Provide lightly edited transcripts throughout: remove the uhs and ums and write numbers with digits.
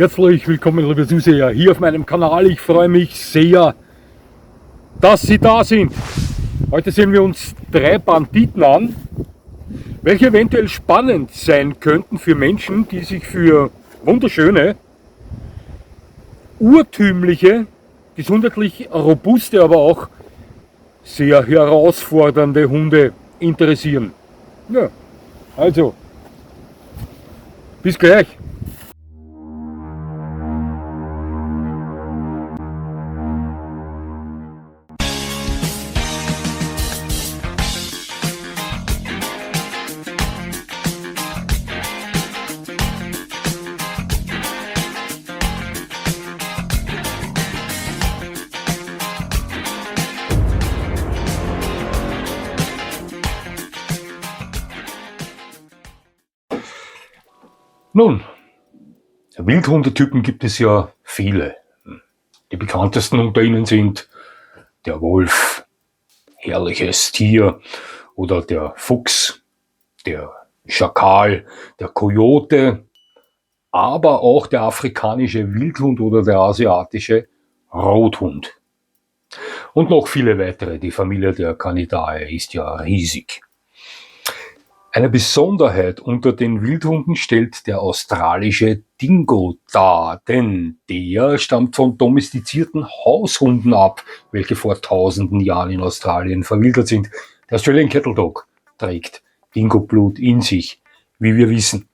Herzlich willkommen, liebe Zuseher, hier auf meinem Kanal. Ich freue mich sehr, dass Sie da sind. Heute sehen wir uns 3 Banditen an, welche eventuell spannend sein könnten für Menschen, die sich für wunderschöne, urtümliche, gesundheitlich robuste, aber auch sehr herausfordernde Hunde interessieren. Ja, also, bis gleich. Nun, Wildhundetypen gibt es ja viele. Die bekanntesten unter ihnen sind der Wolf, herrliches Tier, oder der Fuchs, der Schakal, der Kojote, aber auch der afrikanische Wildhund oder der asiatische Rothund. Und noch viele weitere. Die Familie der Canidae ist ja riesig. Eine Besonderheit unter den Wildhunden stellt der australische Dingo dar, denn der stammt von domestizierten Haushunden ab, welche vor tausenden Jahren in Australien verwildert sind. Der Australian Cattle Dog trägt Dingo-Blut in sich, wie wir wissen.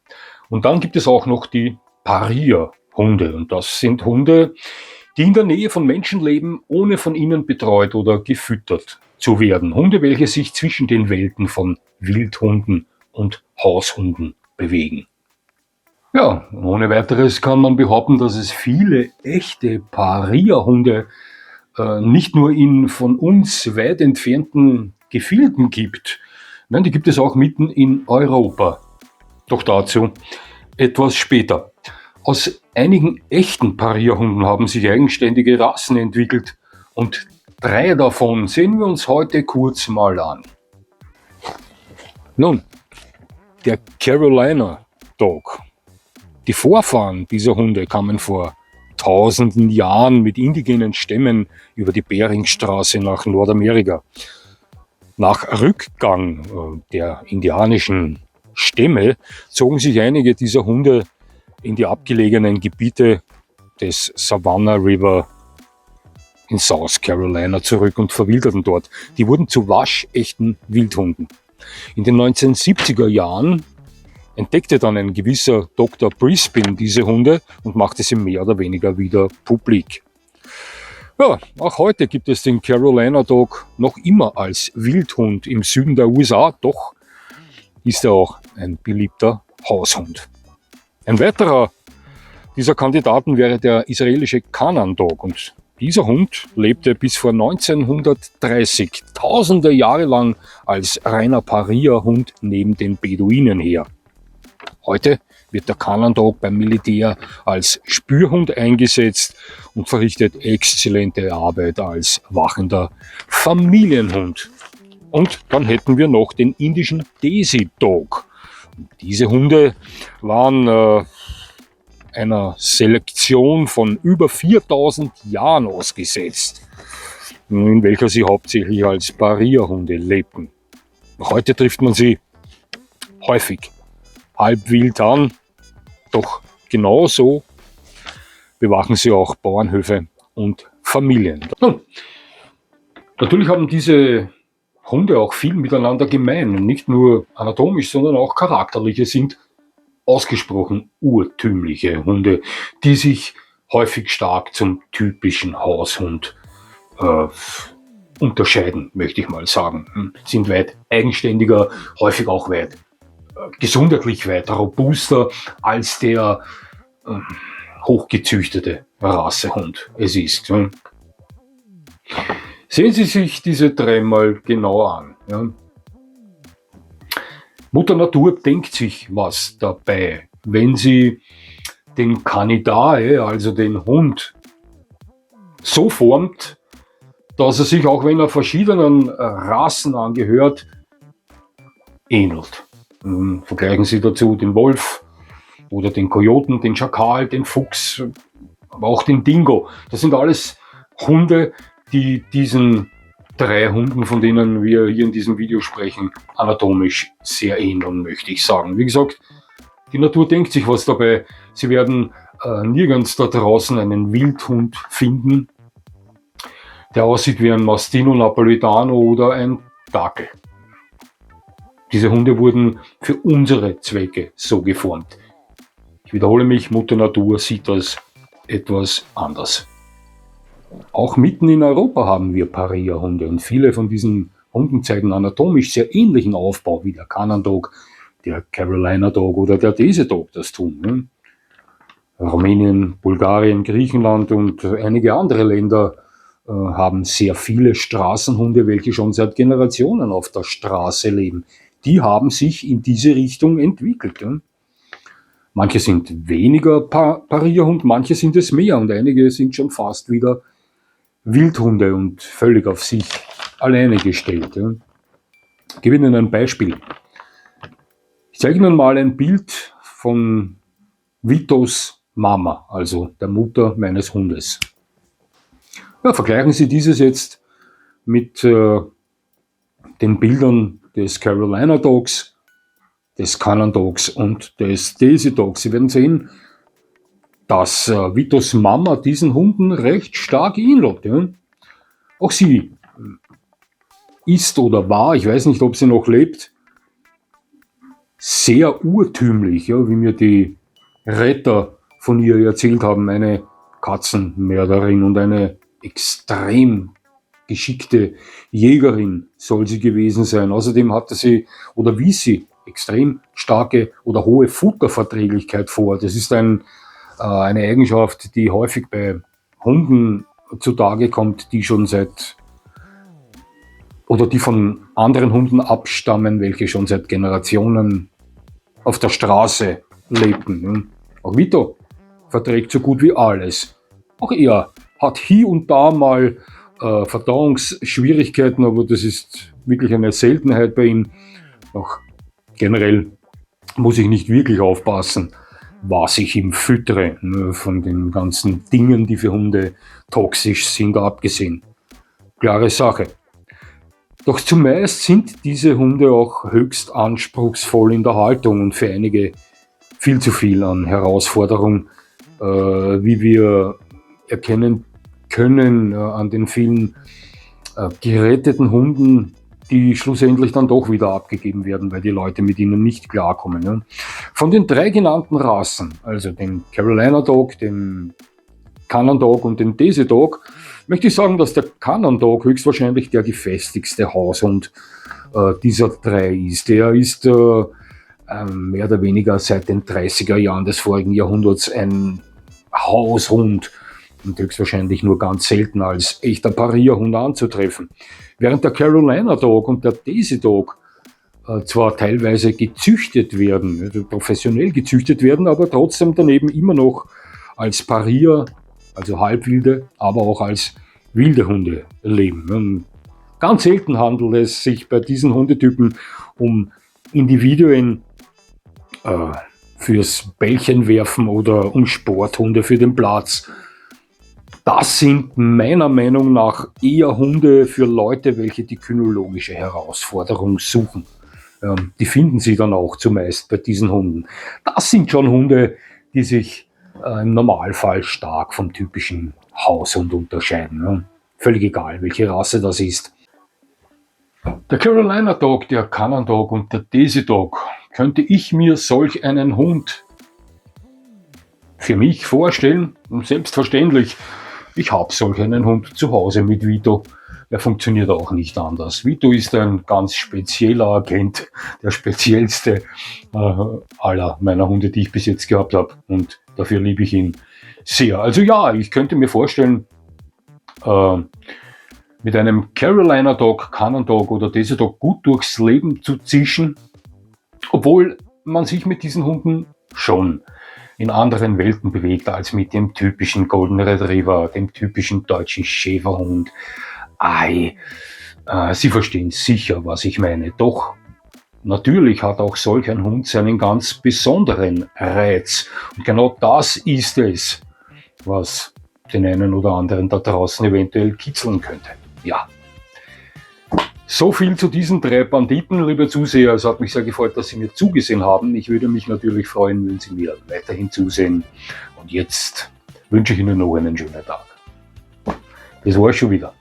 Und dann gibt es auch noch die Paria-Hunde, und das sind Hunde, die in der Nähe von Menschen leben, ohne von ihnen betreut oder gefüttert zu werden. Hunde, welche sich zwischen den Welten von Wildhunden und Haushunden bewegen. Ja, ohne weiteres kann man behaupten, dass es viele echte Paria-Hunde nicht nur in von uns weit entfernten Gefilden gibt. Nein, die gibt es auch mitten in Europa. Doch dazu etwas später. Aus einigen echten Paria-Hunden haben sich eigenständige Rassen entwickelt, und 3 davon sehen wir uns heute kurz mal an. Nun, der Carolina Dog. Die Vorfahren dieser Hunde kamen vor tausenden Jahren mit indigenen Stämmen über die Beringstraße nach Nordamerika. Nach Rückgang der indianischen Stämme zogen sich einige dieser Hunde in die abgelegenen Gebiete des Savannah River in South Carolina zurück und verwilderten dort. Die wurden zu waschechten Wildhunden. In den 1970er Jahren entdeckte dann ein gewisser Dr. Brisbane diese Hunde und machte sie mehr oder weniger wieder publik. Ja, auch heute gibt es den Carolina Dog noch immer als Wildhund im Süden der USA, doch ist er auch ein beliebter Haushund. Ein weiterer dieser Kandidaten wäre der israelische Canaan Dog, und dieser Hund lebte bis vor 1930 tausende Jahre lang als reiner Paria-Hund neben den Beduinen her. Heute wird der Canaan Dog beim Militär als Spürhund eingesetzt und verrichtet exzellente Arbeit als wachender Familienhund. Und dann hätten wir noch den indischen Desi Dog. Diese Hunde waren einer Selektion von über 4000 Jahren ausgesetzt, in welcher sie hauptsächlich als Paria-Hunde lebten. Heute trifft man sie häufig halb wild an, doch genauso bewachen sie auch Bauernhöfe und Familien. Nun, natürlich haben diese Hunde auch viel miteinander gemein, nicht nur anatomisch, sondern auch charakterlich. Es sind ausgesprochen urtümliche Hunde, die sich häufig stark zum typischen Haushund unterscheiden, möchte ich mal sagen. Sind weit eigenständiger, häufig auch weit gesundheitlich weit robuster als der hochgezüchtete Rassehund es ist. Sehen Sie sich diese 3 mal genauer an. Ja. Mutter Natur denkt sich was dabei, wenn sie den Canidae, also den Hund, so formt, dass er sich, auch wenn er verschiedenen Rassen angehört, ähnelt. Vergleichen Sie dazu den Wolf oder den Kojoten, den Schakal, den Fuchs, aber auch den Dingo. Das sind alles Hunde, die diesen 3 Hunden, von denen wir hier in diesem Video sprechen, anatomisch sehr ähneln, möchte ich sagen. Wie gesagt, die Natur denkt sich was dabei. Sie werden nirgends da draußen einen Wildhund finden, der aussieht wie ein Mastino Napolitano oder ein Dackel. Diese Hunde wurden für unsere Zwecke so geformt. Ich wiederhole mich, Mutter Natur sieht das etwas anders. Auch mitten in Europa haben wir Paria-Hunde und viele von diesen Hunden zeigen anatomisch sehr ähnlichen Aufbau wie der Canaan Dog, der Carolina Dog oder der Desi Dog das tun. Ne? Rumänien, Bulgarien, Griechenland und einige andere Länder haben sehr viele Straßenhunde, welche schon seit Generationen auf der Straße leben. Die haben sich in diese Richtung entwickelt. Ja? Manche sind weniger Paria-Hund, manche sind es mehr und einige sind schon fast wieder Wildhunde und völlig auf sich alleine gestellt. Ja. Ich gebe Ihnen ein Beispiel. Ich zeige Ihnen mal ein Bild von Vitos Mama, also der Mutter meines Hundes. Ja, vergleichen Sie dieses jetzt mit den Bildern des Carolina Dogs, des Canaan Dogs und des Desi Dogs. Sie werden sehen, dass Vitos Mama diesen Hunden recht stark ähnelt. Ja. Auch sie ist oder war, ich weiß nicht, ob sie noch lebt, sehr urtümlich, ja, wie mir die Retter von ihr erzählt haben. Eine Katzenmörderin und eine extrem geschickte Jägerin soll sie gewesen sein. Außerdem hatte sie oder wies sie extrem starke oder hohe Futterverträglichkeit vor. Das ist eine Eigenschaft, die häufig bei Hunden zutage kommt, die schon seit oder die von anderen Hunden abstammen, welche schon seit Generationen auf der Straße lebten. Auch Vito verträgt so gut wie alles. Auch er hat hier und da mal Verdauungsschwierigkeiten, aber das ist wirklich eine Seltenheit bei ihm. Auch generell muss ich nicht wirklich aufpassen, was ich ihm füttere, von den ganzen Dingen, die für Hunde toxisch sind, abgesehen. Klare Sache. Doch zumeist sind diese Hunde auch höchst anspruchsvoll in der Haltung und für einige viel zu viel an Herausforderung, wie wir erkennen können an den vielen geretteten Hunden, die schlussendlich dann doch wieder abgegeben werden, weil die Leute mit ihnen nicht klarkommen. Ja. Von den 3 genannten Rassen, also dem Carolina Dog, dem Canaan Dog und dem Desi Dog, möchte ich sagen, dass der Canaan Dog höchstwahrscheinlich der gefestigste Haushund dieser 3 ist. Der ist mehr oder weniger seit den 30er Jahren des vorigen Jahrhunderts ein Haushund und höchstwahrscheinlich nur ganz selten als echter Paria-Hund anzutreffen. Während der Carolina Dog und der Desi Dog zwar teilweise gezüchtet werden, also professionell gezüchtet werden, aber trotzdem daneben immer noch als Paria, also Halbwilde, aber auch als wilde Hunde leben. Ganz selten handelt es sich bei diesen Hundetypen um Individuen fürs Bällchenwerfen oder um Sporthunde für den Platz. Das sind meiner Meinung nach eher Hunde für Leute, welche die kynologische Herausforderung suchen. Die finden sie dann auch zumeist bei diesen Hunden. Das sind schon Hunde, die sich im Normalfall stark vom typischen Haushund unterscheiden. Ja. Völlig egal, welche Rasse das ist. Der Carolina Dog, der Canaan Dog und der Desi Dog. Könnte ich mir solch einen Hund für mich vorstellen? Und selbstverständlich, ich habe solch einen Hund zu Hause mit Vito. Er funktioniert auch nicht anders. Vito ist ein ganz spezieller Agent, der speziellste aller meiner Hunde, die ich bis jetzt gehabt habe. Und dafür liebe ich ihn sehr. Also ja, ich könnte mir vorstellen, mit einem Carolina Dog, Canaan Dog oder Desi Dog gut durchs Leben zu zischen, obwohl man sich mit diesen Hunden schon in anderen Welten bewegt als mit dem typischen Golden Retriever, dem typischen deutschen Schäferhund. Sie verstehen sicher, was ich meine. Doch natürlich hat auch solch ein Hund seinen ganz besonderen Reiz. Und genau das ist es, was den einen oder anderen da draußen eventuell kitzeln könnte. Ja. So viel zu diesen 3 Banditen, liebe Zuseher. Es hat mich sehr gefreut, dass Sie mir zugesehen haben. Ich würde mich natürlich freuen, wenn Sie mir weiterhin zusehen. Und jetzt wünsche ich Ihnen noch einen schönen Tag. Das war's schon wieder.